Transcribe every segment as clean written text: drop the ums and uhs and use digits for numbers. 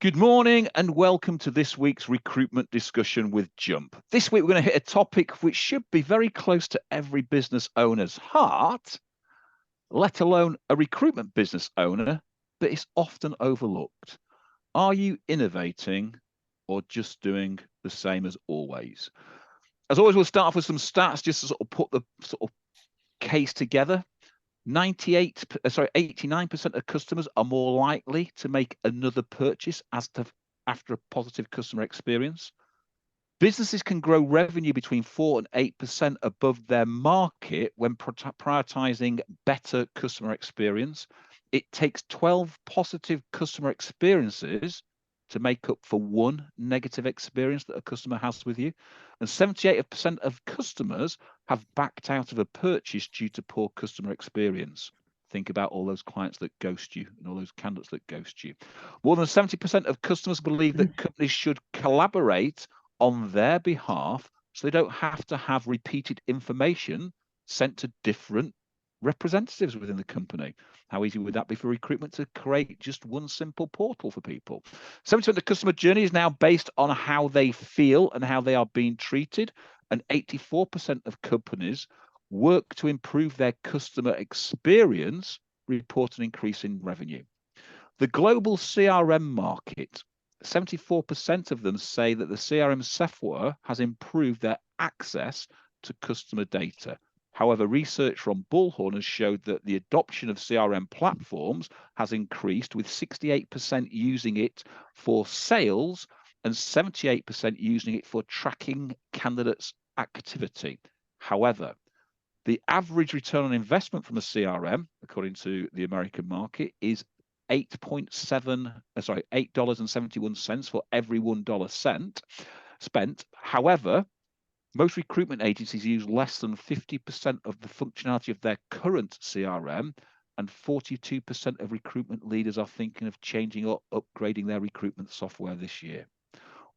Good morning and welcome to this week's recruitment discussion with Jump. This week we're going to hit a topic which should be very close to every business owner's heart, let alone a recruitment business owner, but it's often overlooked. Are you innovating or just doing the same as always? As always, we'll start off with some stats just to sort of put the sort of case together. 89% of customers are more likely to make another purchase after a positive customer experience. Businesses can grow revenue between 4 and 8% above their market when prioritizing better customer experience. It takes 12 positive customer experiences to make up for one negative experience that a customer has with you. And 78% of customers have backed out of a purchase due to poor customer experience. Think about all those clients that ghost you and all those candidates that ghost you. More than 70% of customers believe that companies should collaborate on their behalf so they don't have to have repeated information sent to different representatives within the company. How easy would that be for recruitment to create just one simple portal for people? 70% of the customer journey is now based on how they feel and how they are being treated. And 84% of companies work to improve their customer experience, report an increase in revenue. The global CRM market, 74% of them say that the CRM software has improved their access to customer data. However, research from Bullhorn has showed that the adoption of CRM platforms has increased, with 68% using it for sales and 78% using it for tracking candidates' activity. However, the average return on investment from a CRM, according to the American market, is $8.71 for every $1 spent. However, most recruitment agencies use less than 50% of the functionality of their current CRM, and 42% of recruitment leaders are thinking of changing or upgrading their recruitment software this year.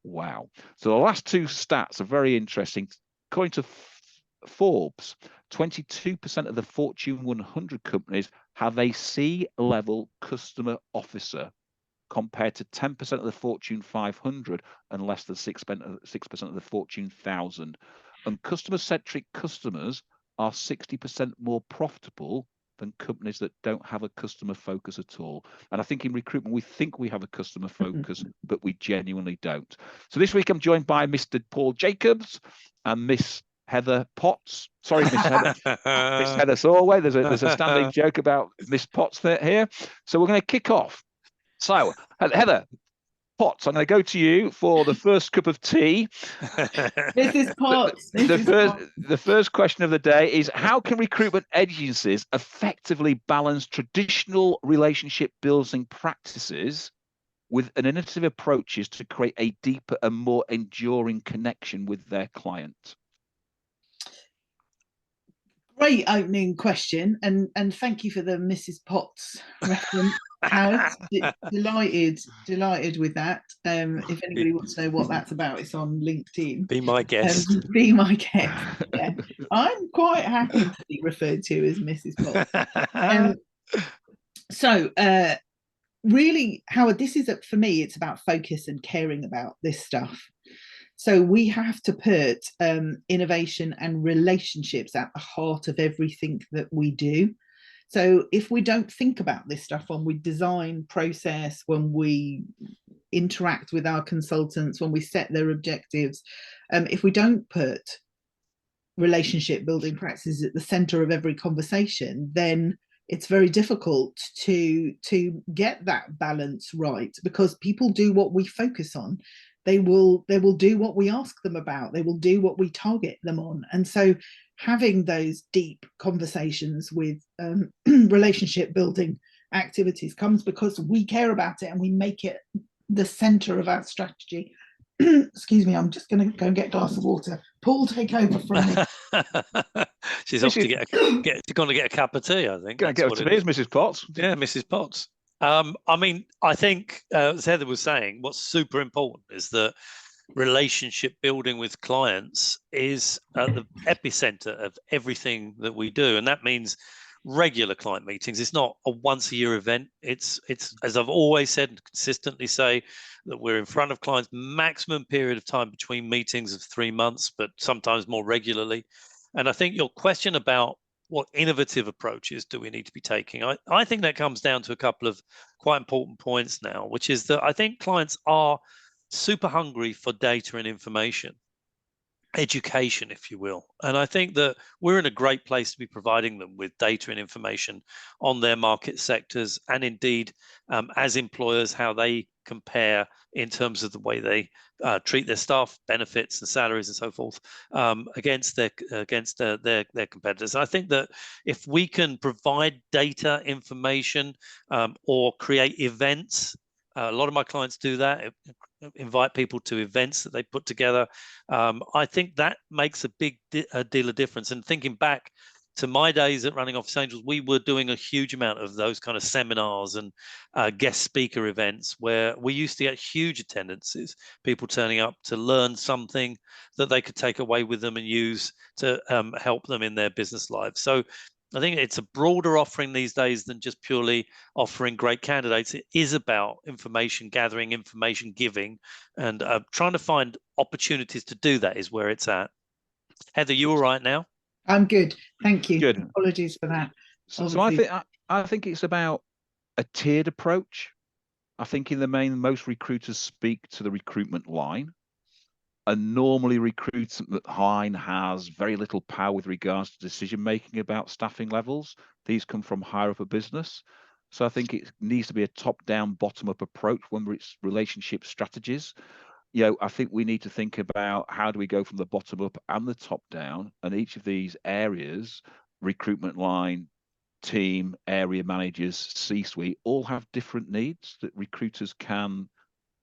Wow. So the last two stats are very interesting. According to Forbes, 22% of the Fortune 100 companies have a C-level customer officer, compared to 10% of the Fortune 500 and less than 6% of the Fortune 1000. And customer-centric customers are 60% more profitable than companies that don't have a customer focus at all. And I think in recruitment, we think we have a customer focus, but we genuinely don't. So this week, I'm joined by Mr. Paul Jacobs and Miss Heather Potts. Sorry, Miss Heather. Miss Heather Sorway. There's a standing joke about Miss Potts here. So we're going to kick off. So, Heather Potts, I'm going to go to you for the first cup of tea. Mrs. Potts. The first question of the day is, how can recruitment agencies effectively balance traditional relationship building practices with innovative approaches to create a deeper and more enduring connection with their client? Great opening question, and thank you for the Mrs. Potts reference. Delighted with that. If anybody wants to know what that's about, it's on LinkedIn. Be my guest. Be my guest. Yeah, I'm quite happy to be referred to as Mrs. Potts. So, really, Howard, this is for me. It's about focus and caring about this stuff. So we have to put innovation and relationships at the heart of everything that we do. So if we don't think about this stuff when we design process, when we interact with our consultants, when we set their objectives, if we don't put relationship building practices at the center of every conversation, then it's very difficult to get that balance right, because people do what we focus on. They will do what we ask them about. They will do what we target them on. And so having those deep conversations with relationship building activities comes because we care about it and we make it the center of our strategy. Excuse me, I'm just going to go and get a glass of water. Paul, take over from me. She's off to going to get a cup of tea, I think. Going to get to me, Mrs. Potts. Yeah, Mrs. Potts. I mean, I think, as Heather was saying, what's super important is that relationship building with clients is at the epicenter of everything that we do. And that means regular client meetings. It's not a once a year event. It's as I've always said and consistently say, that we're in front of clients maximum period of time between meetings of 3 months, but sometimes more regularly. And I think your question about what innovative approaches do we need to be taking, I think that comes down to a couple of quite important points now, which is that I think clients are super hungry for data and information, education, if you will. And I think that we're in a great place to be providing them with data and information on their market sectors, and indeed, as employers, how they compare in terms of the way they treat their staff, benefits and salaries and so forth, against their competitors. And I think that if we can provide data, information, or create events, a lot of my clients do that, invite people to events that they put together. I think that makes a big deal of difference. And thinking back to my days at Running Office Angels, we were doing a huge amount of those kind of seminars and guest speaker events where we used to get huge attendances, people turning up to learn something that they could take away with them and use to help them in their business lives. So I think it's a broader offering these days than just purely offering great candidates. It is about information gathering, information giving, and trying to find opportunities to do that is where it's at. Heather, you all right now? I'm good, thank you. Good. Apologies for that. So I think it's about a tiered approach. I think in the main, most recruiters speak to the recruitment line. And normally recruitment line has very little power with regards to decision making about staffing levels. These come from higher up a business. So I think it needs to be a top-down, bottom-up approach when it's relationship strategies. I think we need to think about how do we go from the bottom up and the top down, and each of these areas, recruitment line, team, area managers, C-suite, all have different needs that recruiters can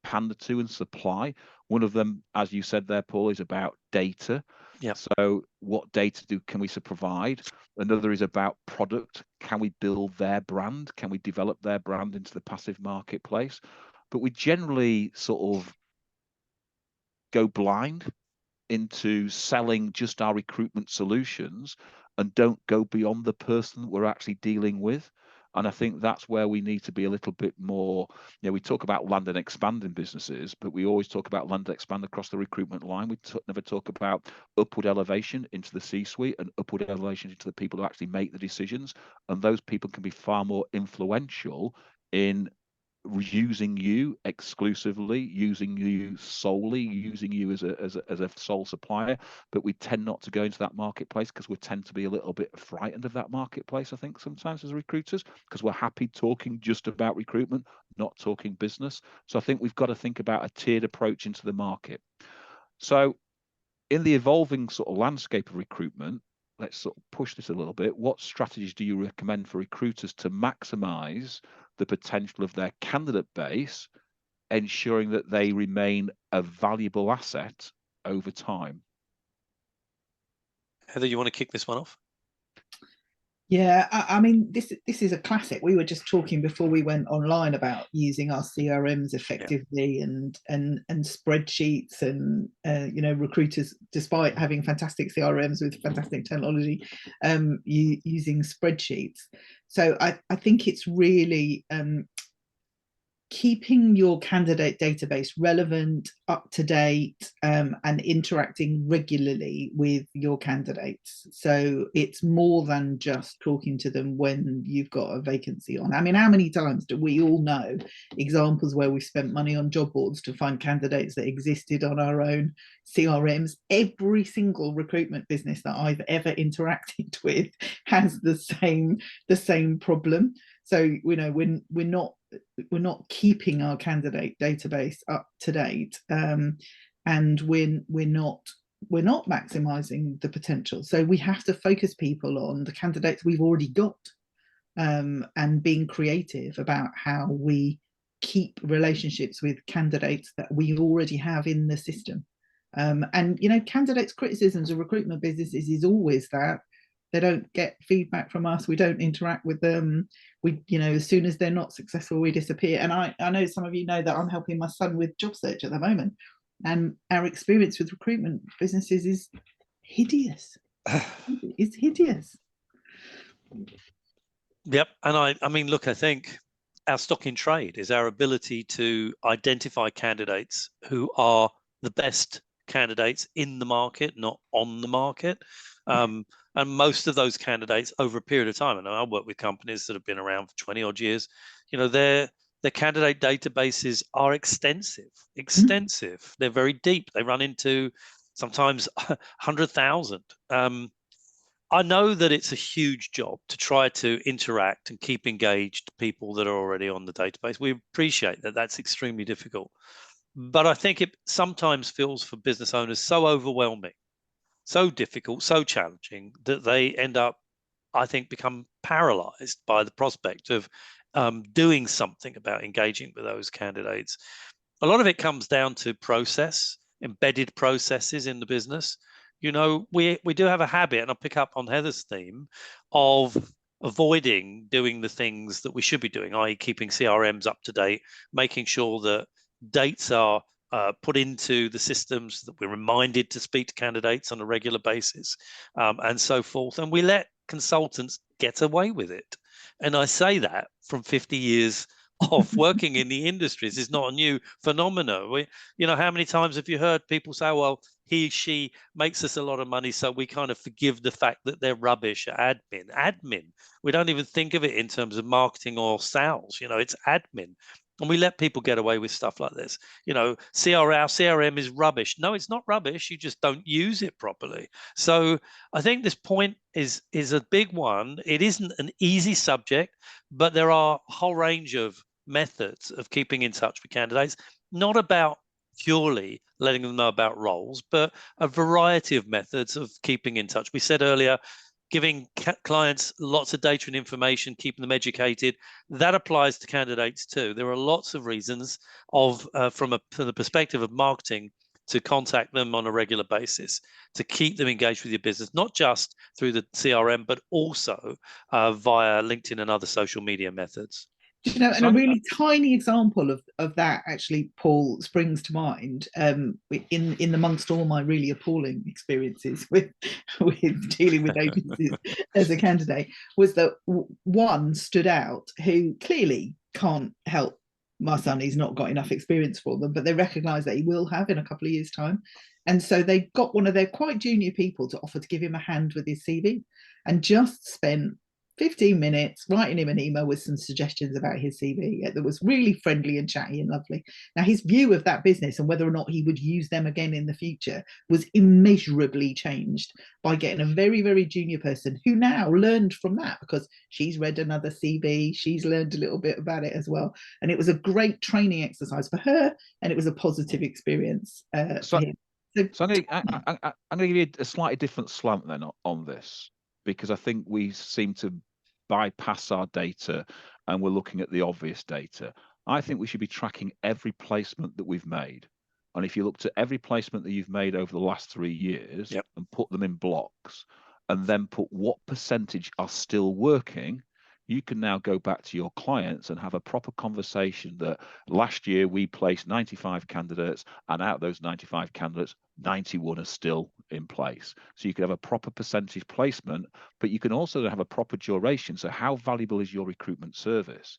pander to and supply. One of them, as you said there, Paul, is about data. Yeah. So what data can we provide? Another is about product. Can we build their brand? Can we develop their brand into the passive marketplace? But we generally sort of go blind into selling just our recruitment solutions and don't go beyond the person that we're actually dealing with. And I think that's where we need to be a little bit more, we talk about land and expand in businesses, but we always talk about land and expand across the recruitment line. We never talk about upward elevation into the C-suite and upward elevation into the people who actually make the decisions. And those people can be far more influential in using you exclusively, using you solely, using you as a sole supplier. But we tend not to go into that marketplace because we tend to be a little bit frightened of that marketplace, I think, sometimes as recruiters, because we're happy talking just about recruitment, not talking business. So I think we've got to think about a tiered approach into the market. So in the evolving sort of landscape of recruitment, let's sort of push this a little bit. What strategies do you recommend for recruiters to maximize the potential of their candidate base, ensuring that they remain a valuable asset over time? Heather, you want to kick this one off? Yeah, I mean, this is a classic. We were just talking before we went online about using our CRMs effectively, and spreadsheets, and recruiters, despite having fantastic CRMs with fantastic technology, using spreadsheets. So I think it's really keeping your candidate database relevant, up to date, and interacting regularly with your candidates. So it's more than just talking to them when you've got a vacancy on. I mean, how many times do we all know examples where we spent money on job boards to find candidates that existed on our own CRMs? Every single recruitment business that I've ever interacted with has the same problem. So we're not keeping our candidate database up to date, and we're not maximizing the potential. So we have to focus people on the candidates we've already got, and being creative about how we keep relationships with candidates that we already have in the system. And candidates' criticisms of recruitment businesses is always that they don't get feedback from us, we don't interact with them, we as soon as they're not successful, we disappear. And I know some of you know that I'm helping my son with job search at the moment, and our experience with recruitment businesses is hideous. It's hideous. Yep. And I mean, look, I think our stock in trade is our ability to identify candidates who are the best candidates in the market, not on the market. And most of those candidates over a period of time, and I work with companies that have been around for 20 odd years, you know, their candidate databases are extensive. They're very deep. They run into sometimes 100,000. I know that it's a huge job to try to interact and keep engaged people that are already on the database. We appreciate that that's extremely difficult. But I think it sometimes feels for business owners so overwhelming, so difficult, so challenging that they end up, I think, become paralyzed by the prospect of doing something about engaging with those candidates. A lot of it comes down to process, embedded processes in the business. You know, we do have a habit, and I'll pick up on Heather's theme, of avoiding doing the things that we should be doing, i.e. keeping CRMs up to date, making sure that dates are put into the systems, that we're reminded to speak to candidates on a regular basis, and so forth. And we let consultants get away with it. And I say that from 50 years of working in the industries. Is not a new phenomenon. You know, how many times have you heard people say, well, she makes us a lot of money, so we kind of forgive the fact that they're rubbish at admin. We don't even think of it in terms of marketing or sales. You know, it's admin. And we let people get away with stuff like this. You know, our CRM is rubbish. No, it's not rubbish. You just don't use it properly. So I think this point is a big one. It isn't an easy subject, but there are a whole range of methods of keeping in touch with candidates, not about purely letting them know about roles, but a variety of methods of keeping in touch. We said earlier, giving clients lots of data and information, keeping them educated. That applies to candidates too. There are lots of reasons from the perspective of marketing to contact them on a regular basis, to keep them engaged with your business, not just through the CRM, but also via LinkedIn and other social media methods. You know, and a really tiny example of that actually, Paul, springs to mind in amongst all my really appalling experiences with dealing with agencies as a candidate, was that one stood out who clearly can't help my son. He's not got enough experience for them, but they recognise that he will have in a couple of years' time. And so they got one of their quite junior people to offer to give him a hand with his CV, and just spent 15 minutes writing him an email with some suggestions about his CV that was really friendly and chatty and lovely. Now, his view of that business and whether or not he would use them again in the future was immeasurably changed by getting a very, very junior person who now learned from that, because she's read another CV, she's learned a little bit about it as well. And it was a great training exercise for her, and it was a positive experience for him. So I'm going to give you a slightly different slant then on this, because I think we seem to bypass our data and we're looking at the obvious data. I think we should be tracking every placement that we've made. And if you looked at every placement that you've made over the last 3 years, yep, and put them in blocks, and then put what percentage are still working, you can now go back to your clients and have a proper conversation that last year we placed 95 candidates, and out of those 95 candidates, 91 are still in place. So you can have a proper percentage placement, but you can also have a proper duration. So how valuable is your recruitment service?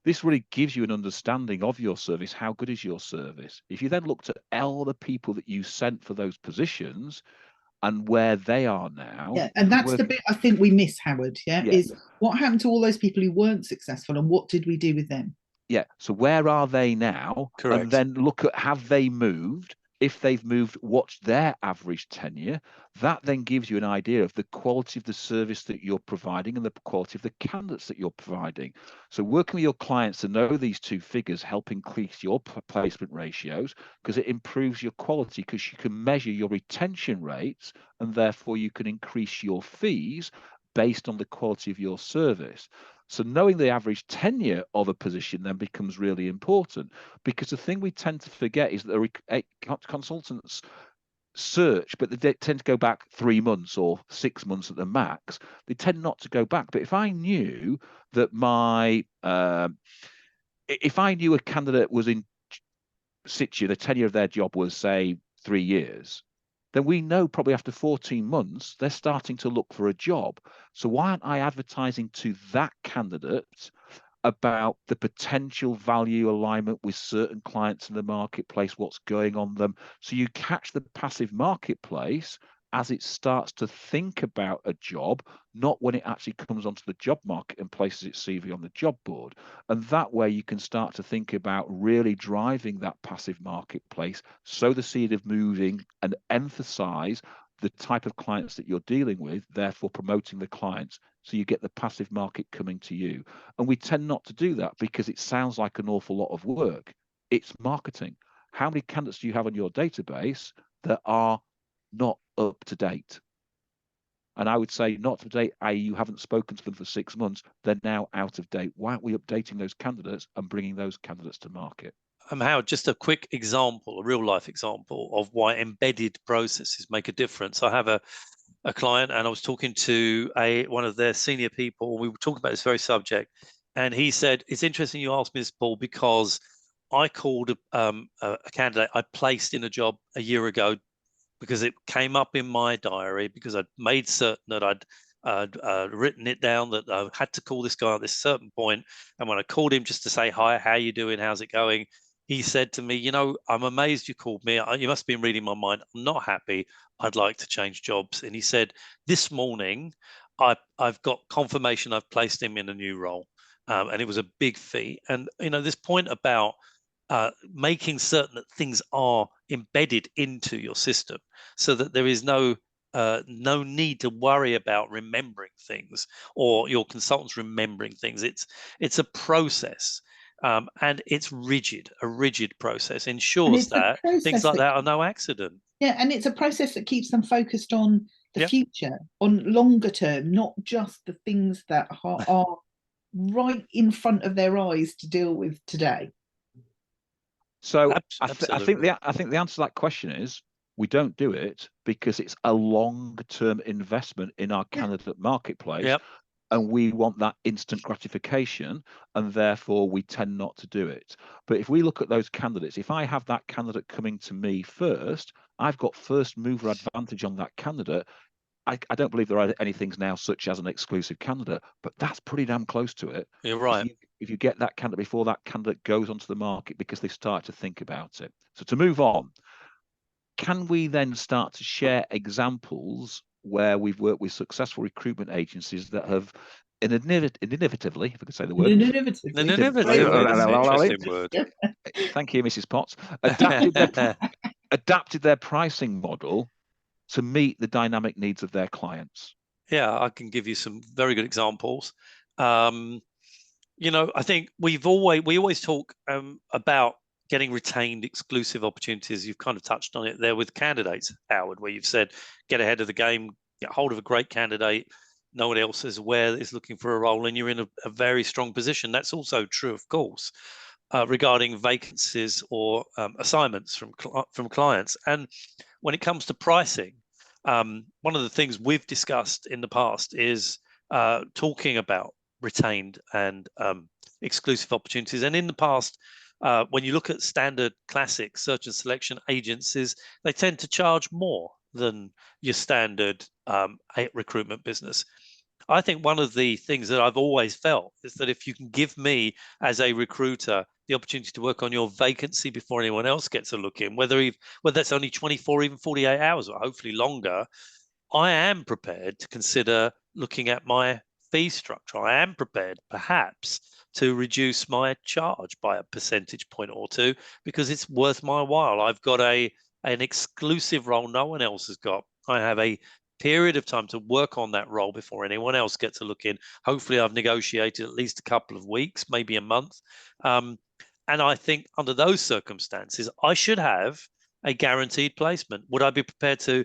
This really gives you an understanding of your service. How good is your service? If you then looked at all the people that you sent for those positions and where they are now. Yeah, and that's the bit I think we miss, Howard, is what happened to all those people who weren't successful, and what did we do with them? Yeah, so where are they now? Correct. And then look at, have they moved? If they've moved, what's their average tenure? That then gives you an idea of the quality of the service that you're providing and the quality of the candidates that you're providing. So working with your clients to know these two figures help increase your placement ratios, because it improves your quality, because you can measure your retention rates, and therefore you can increase your fees based on the quality of your service. So knowing the average tenure of a position then becomes really important, because the thing we tend to forget is that consultants search, but they tend to go back 3 months or 6 months at the max. They tend not to go back. But if I knew that if I knew a candidate was in situ, the tenure of their job was, say, 3 years, then we know probably after 14 months, they're starting to look for a job. So why aren't I advertising to that candidate about the potential value alignment with certain clients in the marketplace, what's going on them? So you catch the passive marketplace as it starts to think about a job, not when it actually comes onto the job market and places its CV on the job board. And that way you can start to think about really driving that passive marketplace, sow the seed of moving and emphasize the type of clients that you're dealing with, therefore promoting the clients. So you get the passive market coming to you. And we tend not to do that because it sounds like an awful lot of work. It's marketing. How many candidates do you have on your database that are not up to date? And I would say not up to date, i.e. you haven't spoken to them for 6 months, they're now out of date. Why aren't we updating those candidates and bringing those candidates to market? Howard, just a quick example, a real life example of why embedded processes make a difference. I have a client, and I was talking to one of their senior people. We were talking about this very subject, and he said, "It's interesting you asked me this, Paul, because I called a candidate I placed in a job a year ago because it came up in my diary because I'd made certain that I'd written it down that I had to call this guy at this certain point. And when I called him just to say, hi, how you doing? How's it going? He said to me, you know, I'm amazed you called me. You must have been reading my mind. I'm not happy. I'd like to change jobs." And he said, this morning, I've got confirmation I've placed him in a new role. And it was a big fee. And, you know, this point about making certain that things are embedded into your system so that there is no need to worry about remembering things or your consultants remembering things. It's a process, and it's rigid. A rigid process ensures that things like that are no accident. Yeah, and it's a process that keeps them focused on the future, on longer term, not just the things that are right in front of their eyes to deal with today. So I think the answer to that question is we don't do it because it's a long-term investment in our candidate marketplace, and we want that instant gratification, and therefore we tend not to do it. But if we look at those candidates, if I have that candidate coming to me first, I've got first mover advantage on that candidate. I don't believe there are any things now such as an exclusive candidate, but that's pretty damn close to it. You're right. If you get that candidate before that candidate goes onto the market because they start to think about it. So to move on, can we then start to share examples where we've worked with successful recruitment agencies that have innovatively, if I could say the word. Interesting word. Thank you, Mrs. Potts. Adapted their pricing model to meet the dynamic needs of their clients. Yeah, I can give you some very good examples. You know, I think we always talk about getting retained exclusive opportunities. You've kind of touched on it there with candidates, Howard, where you've said get ahead of the game, get hold of a great candidate. No one else is aware is looking for a role, and you're in a very strong position. That's also true, of course, regarding vacancies or assignments from clients. And when it comes to pricing, one of the things we've discussed in the past is talking about retained and exclusive opportunities. And in the past, when you look at standard classic search and selection agencies, they tend to charge more than your standard recruitment business. I think one of the things that I've always felt is that if you can give me as a recruiter the opportunity to work on your vacancy before anyone else gets a look in, whether that's only 24, even 48 hours, or hopefully longer, I am prepared to consider looking at my fee structure. I am prepared perhaps to reduce my charge by a percentage point or two because it's worth my while. I've got an exclusive role no one else has got. I have a period of time to work on that role before anyone else gets a look in. Hopefully I've negotiated at least a couple of weeks, maybe a month. And I think under those circumstances, I should have a guaranteed placement. Would I be prepared to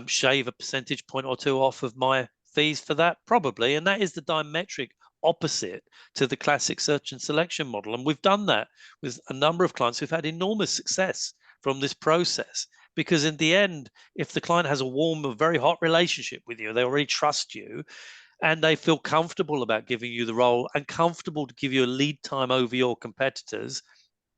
shave a percentage point or two off of my fees for that? Probably. And that is the diametric opposite to the classic search and selection model. And we've done that with a number of clients who've had enormous success from this process. Because in the end, if the client has a warm or very hot relationship with you, they already trust you, and they feel comfortable about giving you the role and comfortable to give you a lead time over your competitors,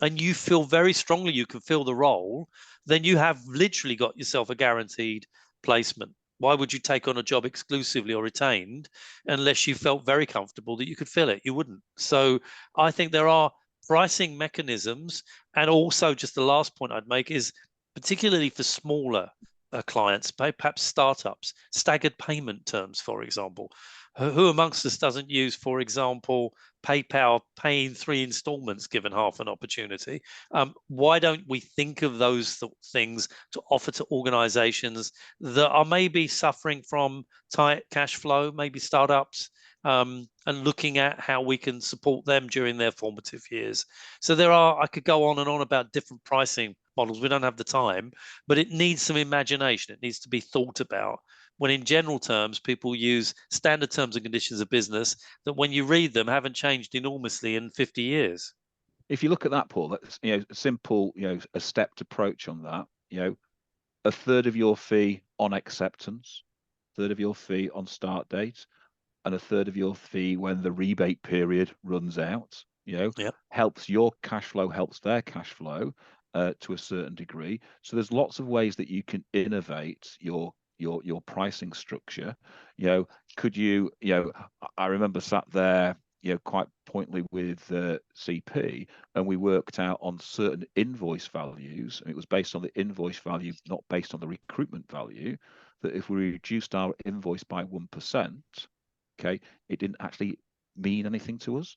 and you feel very strongly you can fill the role, then you have literally got yourself a guaranteed placement. Why would you take on a job exclusively or retained unless you felt very comfortable that you could fill it? You wouldn't. So I think there are pricing mechanisms. And also, just the last point I'd make is, particularly for smaller clients, perhaps startups, staggered payment terms, for example. Who amongst us doesn't use, for example, PayPal paying 3 installments given half an opportunity? Why don't we think of those things to offer to organizations that are maybe suffering from tight cash flow, maybe startups, and looking at how we can support them during their formative years? So I could go on and on about different pricing models. We don't have the time, but it needs some imagination. It needs to be thought about, when in general terms, people use standard terms and conditions of business that when you read them haven't changed enormously in 50 years. If you look at that, Paul, that's, a simple, a stepped approach on that, a third of your fee on acceptance, third of your fee on start date, and a third of your fee when the rebate period runs out, helps your cash flow, helps their cash flow to a certain degree. So there's lots of ways that you can innovate your pricing structure. Could you, I remember sat there, quite pointedly with CP, and we worked out on certain invoice values, and it was based on the invoice value, not based on the recruitment value, that if we reduced our invoice by 1%, okay, it didn't actually mean anything to us,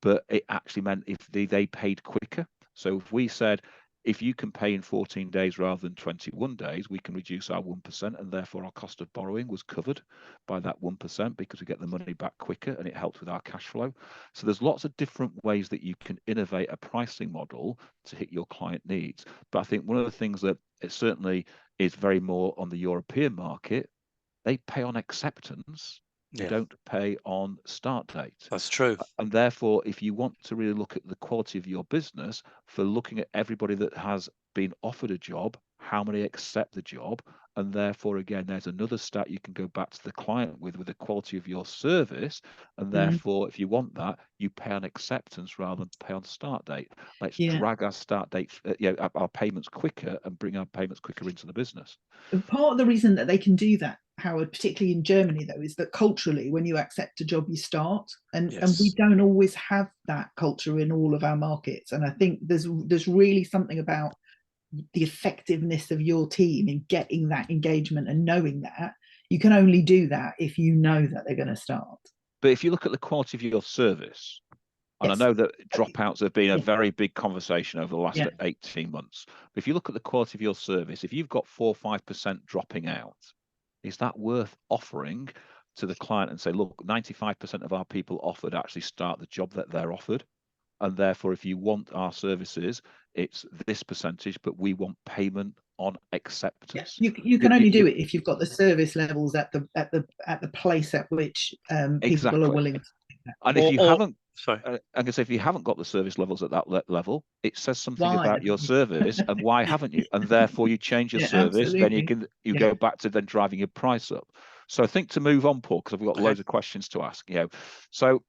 but it actually meant if they paid quicker. So if we said, if you can pay in 14 days rather than 21 days, we can reduce our 1%, and therefore our cost of borrowing was covered by that 1% because we get the money back quicker, and it helps with our cash flow. So there's lots of different ways that you can innovate a pricing model to hit your client needs. But I think one of the things that it certainly is very more on the European market, they pay on acceptance. They don't pay on start date. That's true. And therefore, if you want to really look at the quality of your business, for looking at everybody that has been offered a job, how many accept the job, and therefore, again, there's another stat you can go back to the client with the quality of your service. And therefore, if you want that, you pay on acceptance rather than pay on start date. Let's drag our start dates, our payments quicker, and bring our payments quicker into the business. Part of the reason that they can do that, Howard, particularly in Germany, though, is that culturally, when you accept a job, you start, and we don't always have that culture in all of our markets. And I think there's really something about the effectiveness of your team in getting that engagement and knowing that you can only do that if you know that they're going to start. But if you look at the quality of your service, and I know that dropouts have been a very big conversation over the last 18 months. But if you look at the quality of your service, if you've got 4 or 5% dropping out, is that worth offering to the client and say, look, 95% of our people offered actually start the job that they're offered. And therefore, if you want our services, it's this percentage, but we want payment on acceptance. You can only do it if you've got the service levels at the place at which people are willing to do that. And if you haven't, I can say, if you haven't got the service levels at that level, it says something about your service and why haven't you? And therefore, you change your service, then you go back to then driving your price up. So I think to move on, Paul, because I've got loads of questions to ask. So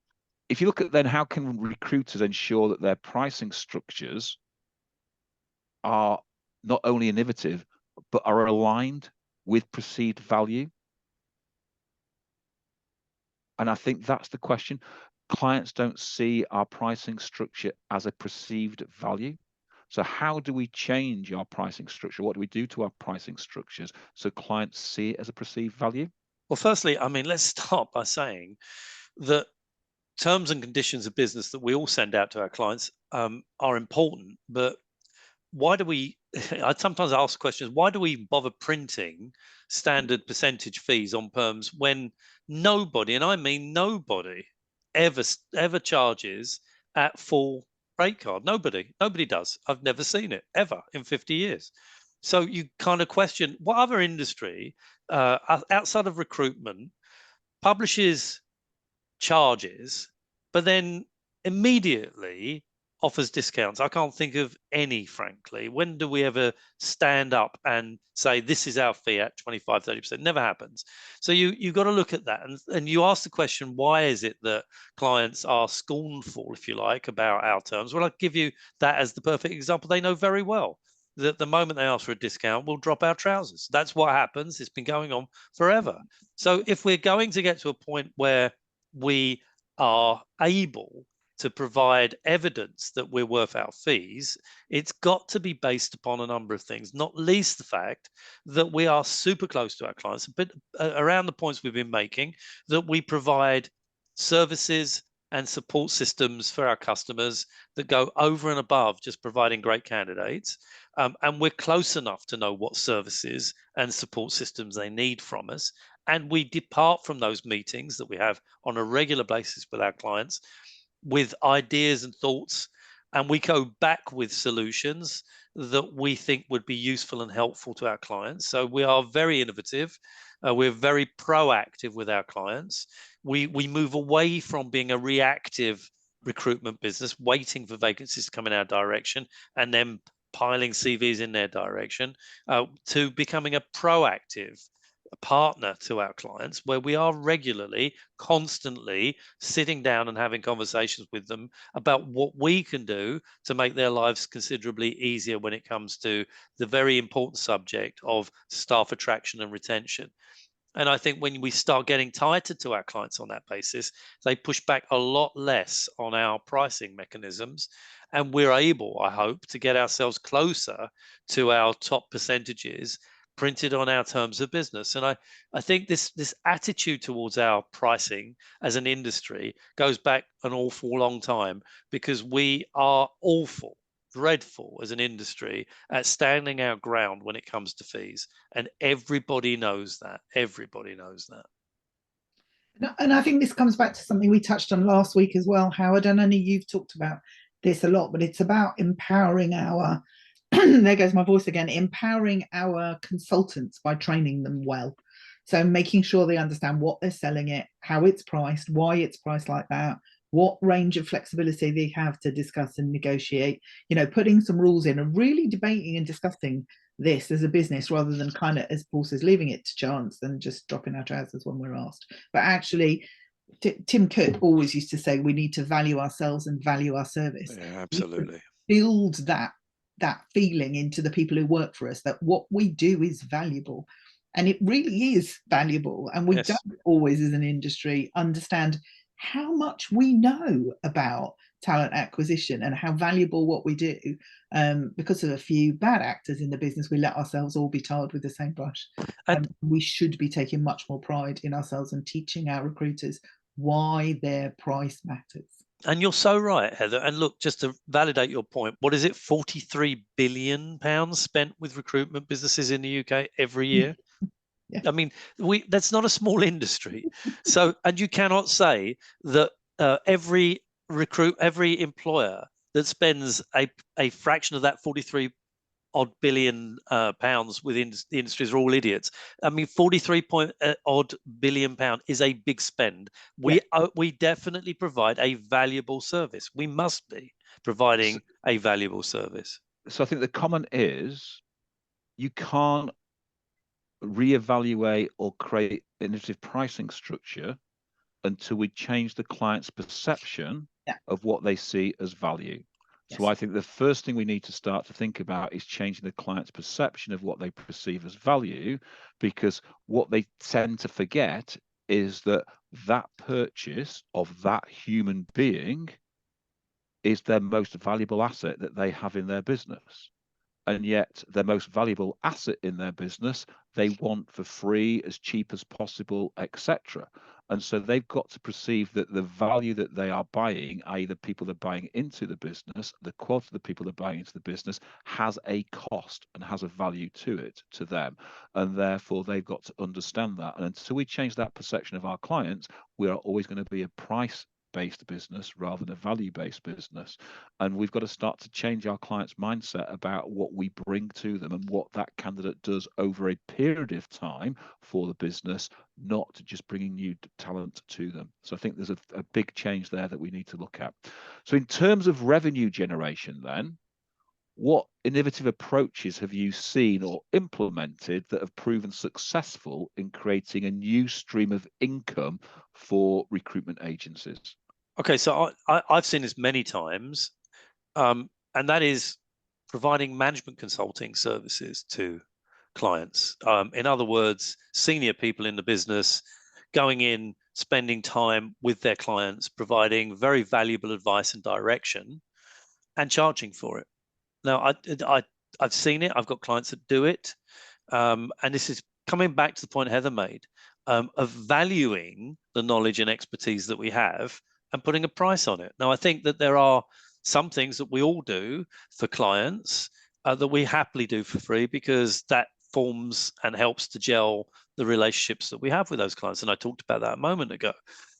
if you look at then how can recruiters ensure that their pricing structures are not only innovative, but are aligned with perceived value? And I think that's the question. Clients don't see our pricing structure as a perceived value. So how do we change our pricing structure? What do we do to our pricing structures so clients see it as a perceived value? Well, firstly, I mean, let's start by saying that terms and conditions of business that we all send out to our clients are important, but why do we, I sometimes ask questions, why do we bother printing standard percentage fees on perms when nobody, and I mean nobody, ever charges at full rate card? Nobody does. I've never seen it ever in 50 years. So you kind of question what other industry outside of recruitment publishes charges, but then immediately offers discounts. I can't think of any, frankly. When do we ever stand up and say this is our fee at 25, 30%? Never happens. So you've got to look at that. And you ask the question, why is it that clients are scornful, if you like, about our terms? Well, I'll give you that as the perfect example. They know very well that the moment they ask for a discount, we'll drop our trousers. That's what happens. It's been going on forever. So if we're going to get to a point where we are able to provide evidence that we're worth our fees, it's got to be based upon a number of things, not least the fact that we are super close to our clients, a bit around the points we've been making, that we provide services and support systems for our customers that go over and above just providing great candidates. And we're close enough to know what services and support systems they need from us. And we depart from those meetings that we have on a regular basis with our clients with ideas and thoughts, and we go back with solutions that we think would be useful and helpful to our clients. So we are very innovative. We're very proactive with our clients. We move away from being a reactive recruitment business, waiting for vacancies to come in our direction and then piling CVs in their direction, to becoming a proactive partner to our clients, where we are regularly, constantly sitting down and having conversations with them about what we can do to make their lives considerably easier when it comes to the very important subject of staff attraction and retention. And I think when we start getting tighter to our clients on that basis, they push back a lot less on our pricing mechanisms. And we're able, I hope, to get ourselves closer to our top percentages printed on our terms of business. And I think this attitude towards our pricing as an industry goes back an awful long time, because we are dreadful as an industry at standing our ground when it comes to fees. And everybody knows that. Everybody knows that. And I think this comes back to something we touched on last week as well, Howard. And I know you've talked about this a lot, but it's about empowering our there goes my voice again, empowering our consultants by training them well. So making sure they understand what they're selling it, how it's priced, why it's priced like that, what range of flexibility they have to discuss and negotiate, putting some rules in and really debating and discussing this as a business, rather than kind of, as Paul says, leaving it to chance and just dropping our trousers when we're asked. But actually, Tim Cook always used to say we need to value ourselves and value our service. Yeah, absolutely. Build that feeling into the people who work for us, that what we do is valuable. And it really is valuable. And we don't always, as an industry, understand how much we know about talent acquisition and how valuable what we do. Because of a few bad actors in the business, we let ourselves all be tarred with the same brush. We should be taking much more pride in ourselves and teaching our recruiters why their price matters. And you're so right, Heather. And look, just to validate your point, what is it? £43 billion spent with recruitment businesses in the UK every year. Yeah. I mean, that's not a small industry. So, and you cannot say that every employer that spends a fraction of that 43 odd billion pounds within the industries are all idiots. I mean, 43 odd billion pound is a big spend. We definitely provide a valuable service. We must be providing a valuable service. So I think the comment is, you can't reevaluate or create innovative pricing structure until we change the client's perception of what they see as value. So I think the first thing we need to start to think about is changing the client's perception of what they perceive as value, because what they tend to forget is that purchase of that human being is their most valuable asset that they have in their business. And yet their most valuable asset in their business, they want for free, as cheap as possible, etc. And so they've got to perceive that the value that they are buying, i.e. the people they're buying into the business, the quality of the people they're buying into the business, has a cost and has a value to it, to them. And therefore they've got to understand that. And until we change that perception of our clients, we are always going to be a price rate-based business rather than a value-based business. And we've got to start to change our clients' mindset about what we bring to them and what that candidate does over a period of time for the business, not just bringing new talent to them. So I think there's a big change there that we need to look at. So in terms of revenue generation then, what innovative approaches have you seen or implemented that have proven successful in creating a new stream of income for recruitment agencies? Okay, so I've seen this many times, and that is providing management consulting services to clients. In other words, senior people in the business going in, spending time with their clients, providing very valuable advice and direction, and charging for it. Now, I've seen it. I've got clients that do it, and this is coming back to the point Heather made of valuing the knowledge and expertise that we have and putting a price on it. Now, I think that there are some things that we all do for clients that we happily do for free because that forms and helps to gel the relationships that we have with those clients. And I talked about that a moment ago.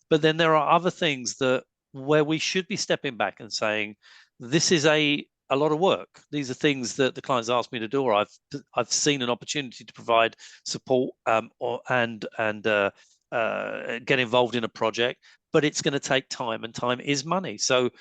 But then there are other things that where we should be stepping back and saying, this is a lot of work. These are things that the clients asked me to do, or I've seen an opportunity to provide support and get involved in a project, but it's going to take time, and time is money. So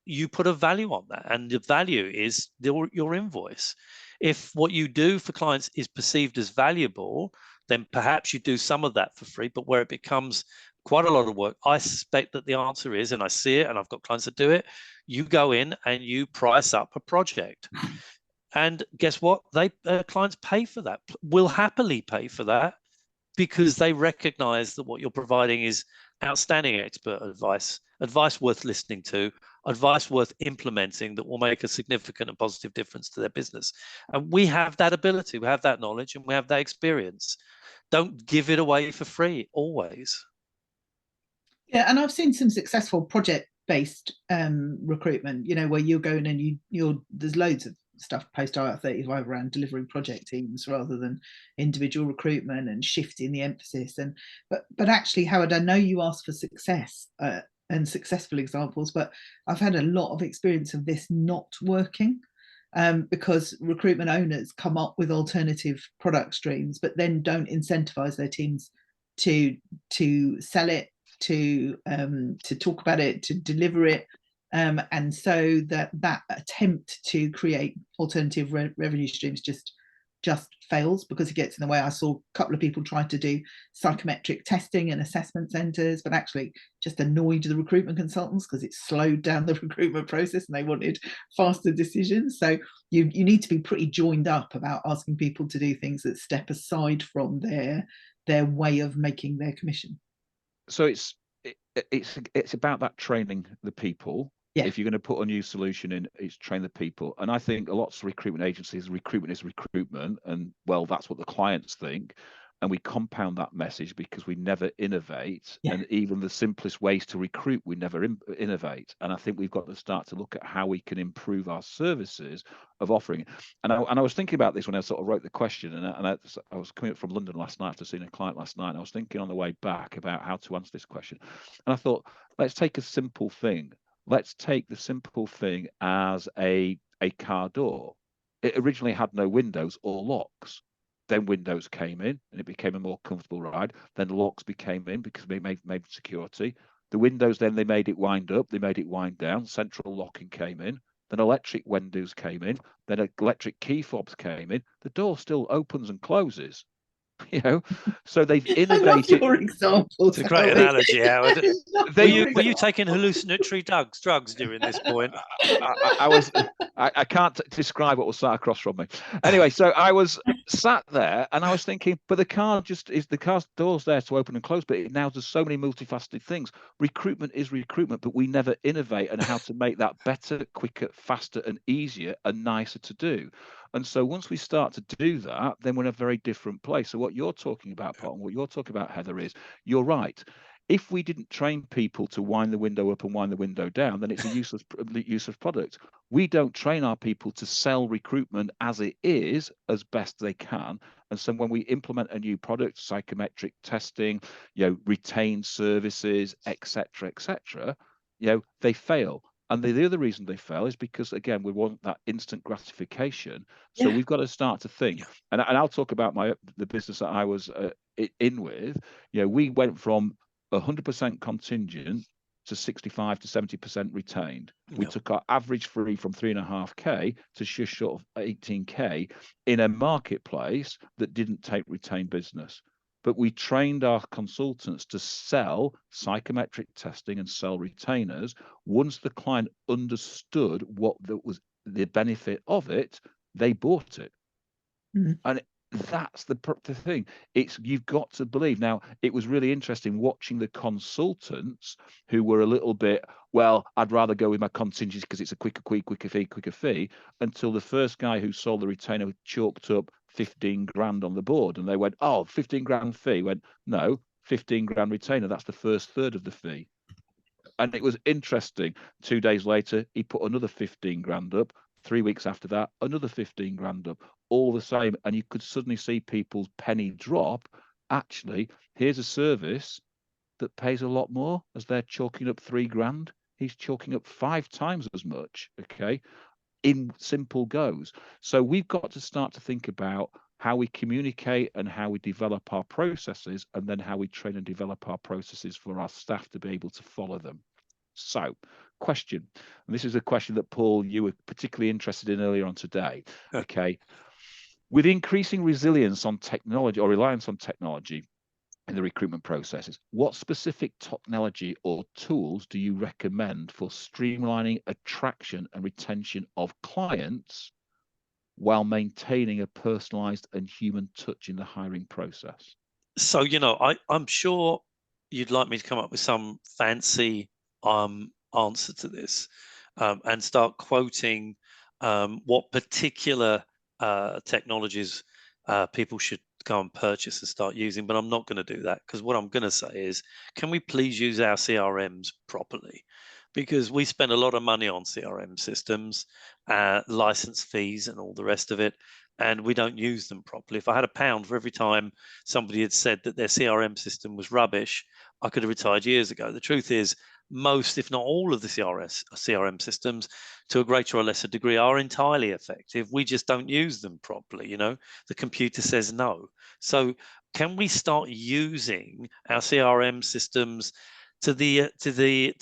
you put a value on that, and the value is your invoice. If what you do for clients is perceived as valuable, then perhaps you do some of that for free. But where it becomes quite a lot of work, I suspect that the answer is, and I see it, and I've got clients that do it, you go in and you price up a project. And guess what? Clients pay for that, will happily pay for that, because they recognize that what you're providing is outstanding expert advice worth listening to, advice worth implementing that will make a significant and positive difference to their business. And we have that ability, we have that knowledge, and we have that experience. Don't give it away for free, always. Yeah, and I've seen some successful project-based recruitment, where you're going and there's loads of stuff post IR35 around delivering project teams rather than individual recruitment and shifting the emphasis. But actually, Howard, I know you asked for success and successful examples, but I've had a lot of experience of this not working because recruitment owners come up with alternative product streams, but then don't incentivize their teams to sell it, to talk about it, to deliver it, and so that attempt to create alternative revenue streams just fails because it gets in the way. I saw a couple of people try to do psychometric testing and assessment centres, but actually just annoyed the recruitment consultants because it slowed down the recruitment process and they wanted faster decisions. So you need to be pretty joined up about asking people to do things that step aside from their way of making their commission. So it's about that training the people. Yeah. If you're going to put a new solution in, it's train the people. And I think lots of recruitment agencies, recruitment is recruitment, and well, that's what the clients think. And we compound that message because we never innovate. Yeah. And even the simplest ways to recruit, we never innovate. And I think we've got to start to look at how we can improve our services of offering it. And I was thinking about this when I sort of wrote the question, and I was coming up from London last night after seeing a client last night, and I was thinking on the way back about how to answer this question. And I thought, let's take a simple thing. Let's take the simple thing as a car door. It originally had no windows or locks. Then windows came in and it became a more comfortable ride. Then locks became in because they made security. The windows, then they made it wind up, they made it wind down. Central locking came in. Then electric windows came in. Then electric key fobs came in. The door still opens and closes. So they've innovated. I love your example. It's a great analogy, Howard. Were you taking hallucinatory drugs during this point? I can't describe what was sat across from me. Anyway, so I was sat there and I was thinking, but the car's door's there to open and close, but it now does so many multifaceted things. Recruitment is recruitment, but we never innovate on how to make that better, quicker, faster, and easier and nicer to do. And so once we start to do that, then we're in a very different place. So what you're talking about, Pat, and what you're talking about, Heather, is you're right. if we didn't train people to wind the window up and wind the window down, then it's a useless product. We don't train our people to sell recruitment as it is as best they can. And so when we implement a new product, psychometric testing, retained services, etc., they fail. And the other reason they fail is because, again, we want that instant gratification. So we've got to start to think. And I'll talk about the business that I was in with. We went from 100% contingent to 65 to 70% retained. We took our average fee from 3.5K to just short of 18K in a marketplace that didn't take retained business. But we trained our consultants to sell psychometric testing and sell retainers. Once the client understood what was the benefit of it, they bought it. And that's the thing. You've got to believe. Now, it was really interesting watching the consultants who were a little bit, well, I'd rather go with my contingencies because it's a quicker fee, until the first guy who sold the retainer chalked up 15 grand on the board, and they went, oh, 15 grand fee. Went, no, 15 grand retainer. That's the first third of the fee. And it was interesting. 2 days later, he put another 15 grand up. 3 weeks after that, another 15 grand up, all the same. And you could suddenly see people's penny drop. Actually, here's a service that pays a lot more, as they're chalking up 3 grand. He's chalking up 5 times as much, okay, in simple goes. So we've got to start to think about how we communicate and how we develop our processes, and then how we train and develop our processes for our staff to be able to follow them. So, question, and this is a question that, Paul, you were particularly interested in earlier on today. Okay, with increasing resilience on technology or reliance on technology in the recruitment processes, what specific technology or tools do you recommend for streamlining attraction and retention of clients while maintaining a personalized and human touch in the hiring process? So, I'm sure you'd like me to come up with some fancy answer to this, and start quoting what particular technologies people should go and purchase and start using, but I'm not going to do that, because what I'm going to say is, can we please use our CRMs properly? Because we spend a lot of money on CRM systems, license fees and all the rest of it, and we don't use them properly. If I had £1 for every time somebody had said that their CRM system was rubbish, I could have retired years ago. The truth is, most, if not all, of the CRM systems, to a greater or lesser degree, are entirely effective. We just don't use them properly. The computer says no. So can we start using our CRM systems to the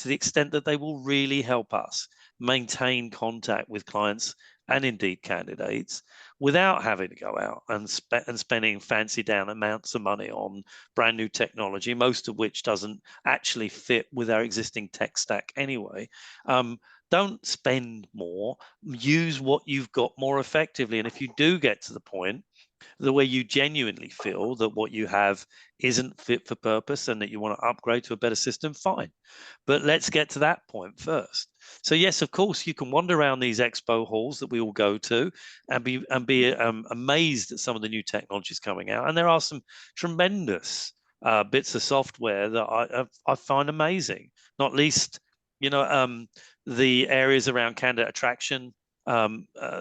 extent that they will really help us maintain contact with clients and indeed candidates, without having to go out and spending fancy down amounts of money on brand new technology, most of which doesn't actually fit with our existing tech stack anyway. Don't spend more, use what you've got more effectively. And if you do get to the point the way you genuinely feel that what you have isn't fit for purpose and that you want to upgrade to a better system, fine. But let's get to that point first. So yes, of course, you can wander around these expo halls that we all go to and be amazed at some of the new technologies coming out. And there are some tremendous bits of software that I find amazing, not least, the areas around candidate attraction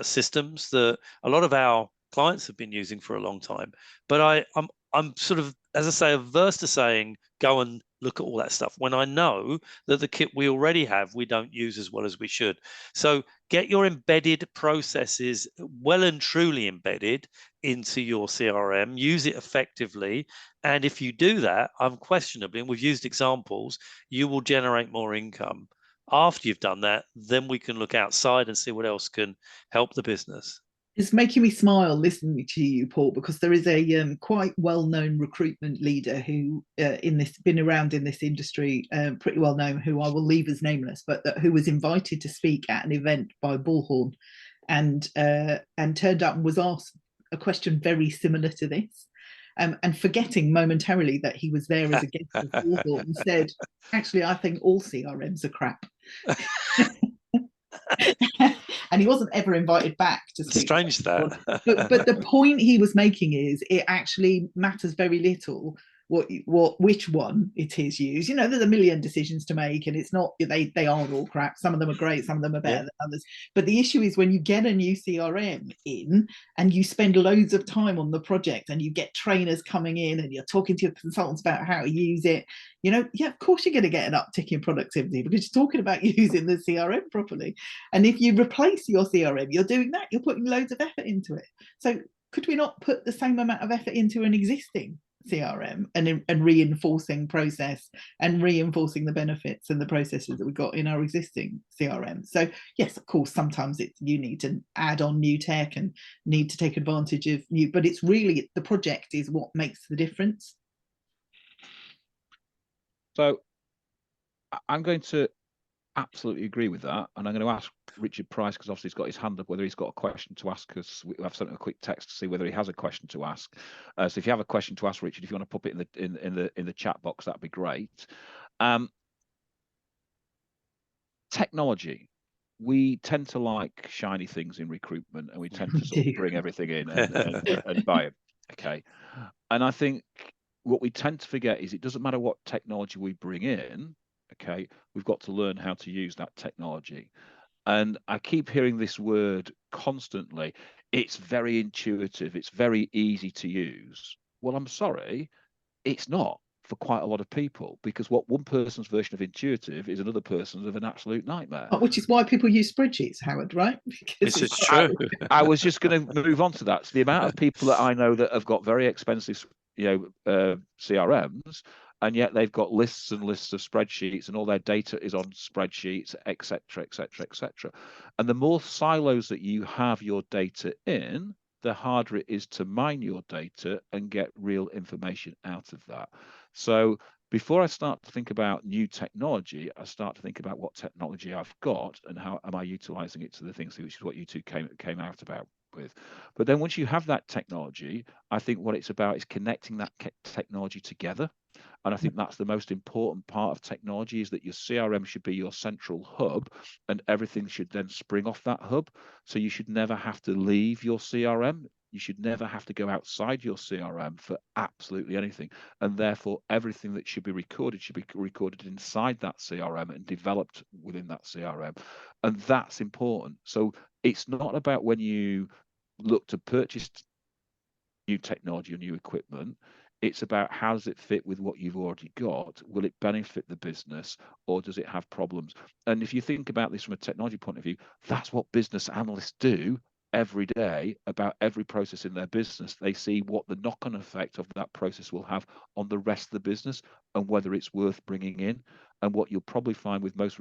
systems that a lot of our clients have been using for a long time. But I'm sort of, as I say, averse to saying go and look at all that stuff when I know that the kit we already have we don't use as well as we should. So get your embedded processes well and truly embedded into your CRM, use it effectively, and if you do that, unquestionably, and we've used examples, you will generate more income. After you've done that, then we can look outside and see what else can help the business. It's making me smile listening to you, Paul, because there is a quite well-known recruitment leader who been around in this industry, pretty well known, who I will leave as nameless, but who was invited to speak at an event by Bullhorn, and turned up and was asked a question very similar to this, and forgetting momentarily that he was there as a guest of Bullhorn, said, "Actually, I think all CRMs are crap." And he wasn't ever invited back to speak. Strange that. But the point he was making is it actually matters very little which one it is used. You know, there's a million decisions to make, and it's not, they aren't all crap. Some of them are great, some of them are better than others. But the issue is when you get a new CRM in and you spend loads of time on the project and you get trainers coming in and you're talking to your consultants about how to use it, you know, yeah, of course you're going to get an uptick in productivity because you're talking about using the CRM properly. And if you replace your CRM, you're doing that, you're putting loads of effort into it. So could we not put the same amount of effort into an existing CRM and reinforcing process and reinforcing the benefits and the processes that we've got in our existing CRM? So yes, of course, sometimes you need to add on new tech and need to take advantage of new, but it's really the project is what makes the difference. So I'm going to absolutely agree with that, and I'm going to ask Richard Price, because obviously he's got his hand up, whether he's got a question to ask us. I've sent him a quick text to see whether he has a question to ask. So if you have a question to ask Richard, if you want to pop it in the chat box, that'd be great. Technology. We tend to like shiny things in recruitment, and we tend to sort of bring everything in and buy it. Okay, and I think what we tend to forget is it doesn't matter what technology we bring in. Okay, we've got to learn how to use that technology. And I keep hearing this word constantly. It's very intuitive. It's very easy to use. Well, I'm sorry, it's not for quite a lot of people, because what one person's version of intuitive is another person's of an absolute nightmare. Which is why people use spreadsheets, Howard, right? Because this is true. I was just going to move on to that. So the amount of people that I know that have got very expensive, CRMs, and yet they've got lists and lists of spreadsheets, and all their data is on spreadsheets, etc., etc., etc. And the more silos that you have your data in, the harder it is to mine your data and get real information out of that. So before I start to think about new technology, I start to think about what technology I've got and how am I utilizing it to the things, which is what you two came out about with. But then once you have that technology, I think what it's about is connecting that technology together. And I think that's the most important part of technology, is that your CRM should be your central hub, and everything should then spring off that hub. So you should never have to leave your CRM. You should never have to go outside your CRM for absolutely anything. And therefore, everything that should be recorded inside that CRM and developed within that CRM. And that's important. So it's not about when you look to purchase new technology or new equipment. It's about how does it fit with what you've already got? Will it benefit the business, or does it have problems? And if you think about this from a technology point of view, that's what business analysts do every day about every process in their business. They see what the knock-on effect of that process will have on the rest of the business and whether it's worth bringing in. And what you'll probably find with most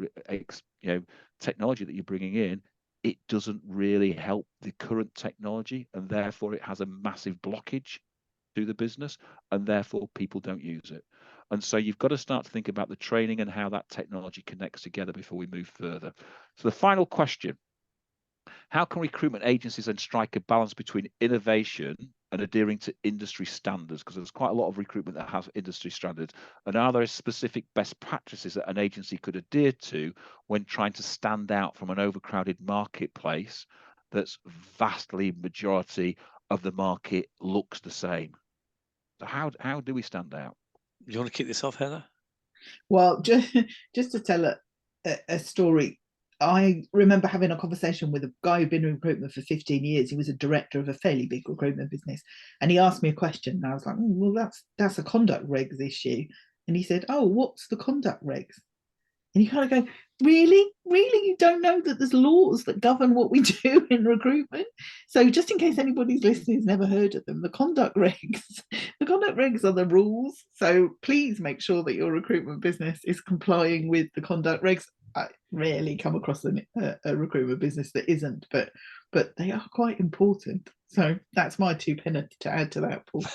technology that you're bringing in, it doesn't really help the current technology, and therefore it has a massive blockage to the business, and therefore people don't use it. And so you've got to start to think about the training and how that technology connects together before we move further. So the final question: how can recruitment agencies then strike a balance between innovation and adhering to industry standards? Because there's quite a lot of recruitment that has industry standards. And are there specific best practices that an agency could adhere to when trying to stand out from an overcrowded marketplace that's vastly majority of the market looks the same? So how do we stand out? You want to kick this off, Heather? Well, just to tell a story, I remember having a conversation with a guy who'd been in recruitment for 15 years. He was a director of a fairly big recruitment business. And he asked me a question. And I was like, well, that's a conduct regs issue. And he said, oh, what's the conduct regs? And you kind of go, really? You don't know that there's laws that govern what we do in recruitment? So just in case anybody's listening has never heard of them, the conduct regs are the rules. So please make sure that your recruitment business is complying with the conduct regs. I rarely come across a recruitment business that isn't, but they are quite important. So that's my 2 pence to add to that, Paul.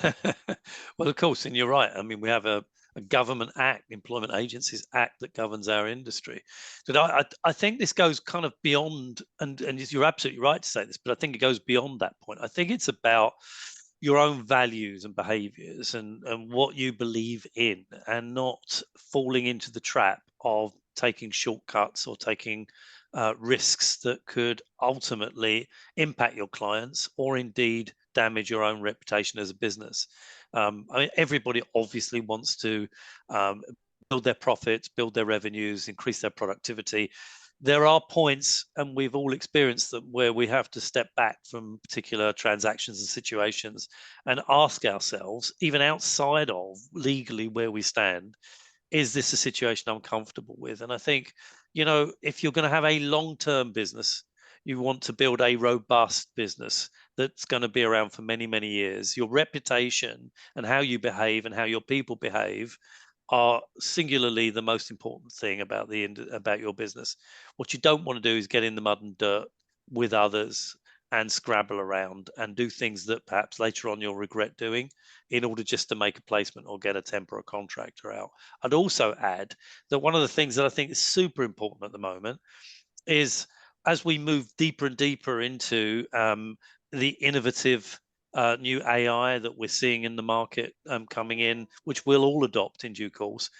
Well, of course, and you're right. I mean, we have a government act, Employment Agencies Act, that governs our industry. But I think this goes kind of beyond, and you're absolutely right to say this, but I think it goes beyond that point. I think it's about your own values and behaviors and what you believe in, and not falling into the trap of taking shortcuts or taking risks that could ultimately impact your clients or indeed damage your own reputation as a business. I mean, everybody obviously wants to build their profits, build their revenues, increase their productivity. There are points, and we've all experienced them, where we have to step back from particular transactions and situations and ask ourselves, even outside of legally where we stand, is this a situation I'm comfortable with? And I think, if you're going to have a long-term business, you want to build a robust business that's going to be around for many, many years. Your reputation and how you behave and how your people behave are singularly the most important thing about your business. What you don't want to do is get in the mud and dirt with others and scrabble around and do things that perhaps later on you'll regret doing in order just to make a placement or get a temp or a contractor out. I'd also add that one of the things that I think is super important at the moment is, as we move deeper and deeper into the innovative new AI that we're seeing in the market coming in, which we'll all adopt in due course.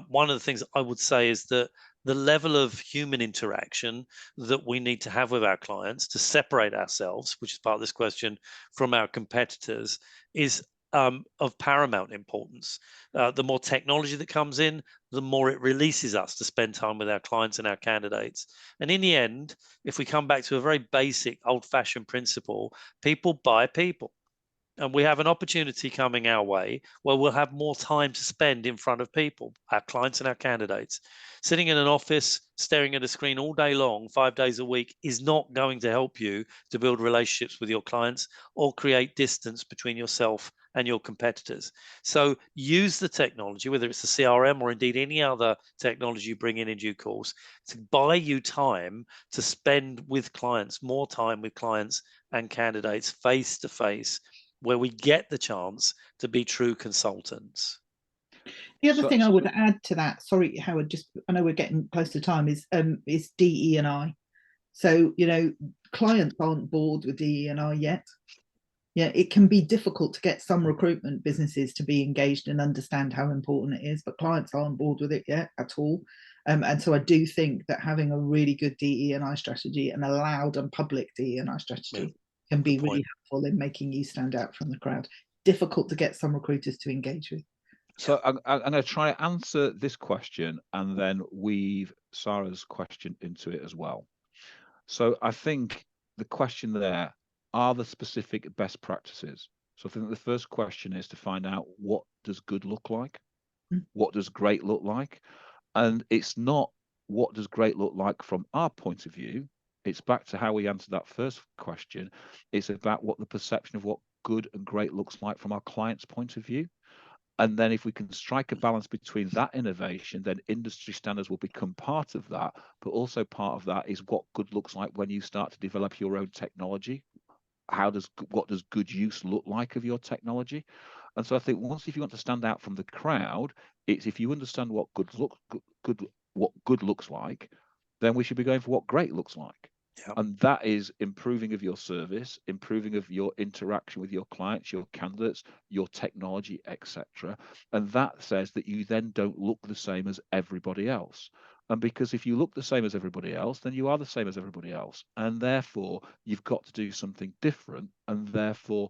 One of the things I would say is that the level of human interaction that we need to have with our clients to separate ourselves, which is part of this question, from our competitors, is of paramount importance. The more technology that comes in, the more it releases us to spend time with our clients and our candidates. And in the end, if we come back to a very basic old-fashioned principle, people buy people. And we have an opportunity coming our way where we'll have more time to spend in front of people, our clients and our candidates. Sitting in an office, staring at a screen all day long, 5 days a week, is not going to help you to build relationships with your clients or create distance between yourself and your competitors. So use the technology, whether it's the CRM or indeed any other technology you bring in due course, to buy you time to spend with clients, more time with clients and candidates face to face, where we get the chance to be true consultants. The other thing I would add to that, sorry, Howard, I know we're getting close to time, is DE&I. So, clients aren't bored with DE&I yet. Yeah, it can be difficult to get some recruitment businesses to be engaged and understand how important it is, but clients aren't bored with it yet at all. And so I do think that having a really good DE&I strategy and a loud and public DE&I strategy can be really helpful in making you stand out from the crowd. Difficult to get some recruiters to engage with. So I'm going to try to answer this question and then weave Sarah's question into it as well. So I think the question there, are the specific best practices? So I think the first question is to find out, what does good look like? What does great look like? And it's not what does great look like from our point of view. It's back to how we answered that first question. It's about what the perception of what good and great looks like from our client's point of view. And then if we can strike a balance between that innovation, then industry standards will become part of that. But also part of that is what good looks like when you start to develop your own technology. What does good use look like of your technology? And so I think if you want to stand out from the crowd, it's if you understand what good looks like, then we should be going for what great looks like. And that is improving of your service, improving of your interaction with your clients, your candidates, your technology, etc. And that says that you then don't look the same as everybody else. And because if you look the same as everybody else, then you are the same as everybody else. And therefore, you've got to do something different. And therefore,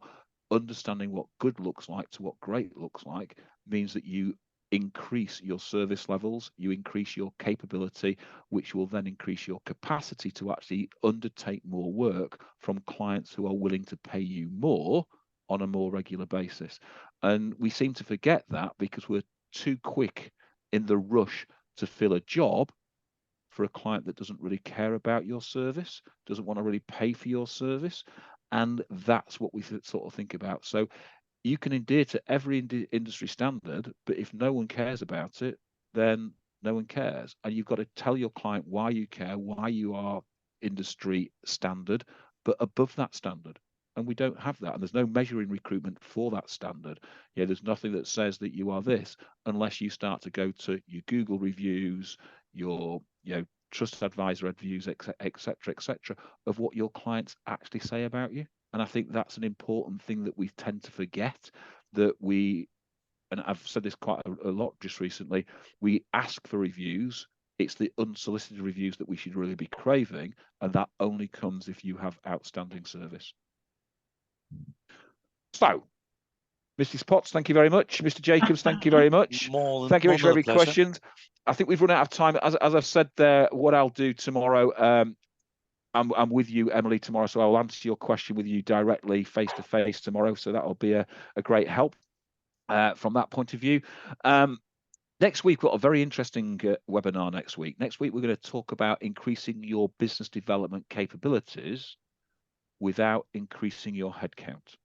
understanding what good looks like to what great looks like means that you increase your service levels, you increase your capability, which will then increase your capacity to actually undertake more work from clients who are willing to pay you more on a more regular basis. And we seem to forget that because we're too quick in the rush to fill a job for a client that doesn't really care about your service, doesn't want to really pay for your service. And that's what we sort of think about. So you can adhere to every industry standard, but if no one cares about it, then no one cares. And you've got to tell your client why you care, why you are industry standard, but above that standard. And we don't have that. And there's no measure in recruitment for that standard. Yeah, there's nothing that says that you are this unless you start to go to your Google reviews, your trust advisor reviews, etc., of what your clients actually say about you. And I think that's an important thing that we tend to forget, that and I've said this quite a lot just recently, we ask for reviews. It's the unsolicited reviews that we should really be craving. And that only comes if you have outstanding service. So Mrs. Potts, thank you very much. Mr. Jacobs, thank you very much. Thank you very much for every question. I think we've run out of time. As I've said there, what I'll do tomorrow, I'm with you, Emily, tomorrow, so I'll answer your question with you directly, face-to-face tomorrow, so that'll be a great help from that point of view. Next week, we've got a very interesting webinar next week. Next week, we're going to talk about increasing your business development capabilities without increasing your headcount.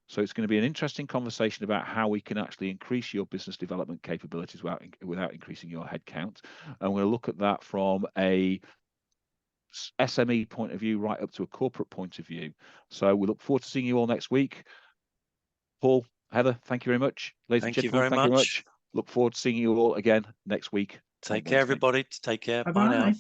So it's going to be an interesting conversation about how we can actually increase your business development capabilities without increasing your headcount. And we're going to look at that from a SME point of view right up to a corporate point of view. So we look forward to seeing you all next week. Paul, Heather, thank you very much. Ladies and gentlemen, thank you very much. Look forward to seeing you all again next week. Take care, everybody. Take care. Bye-bye. Bye now.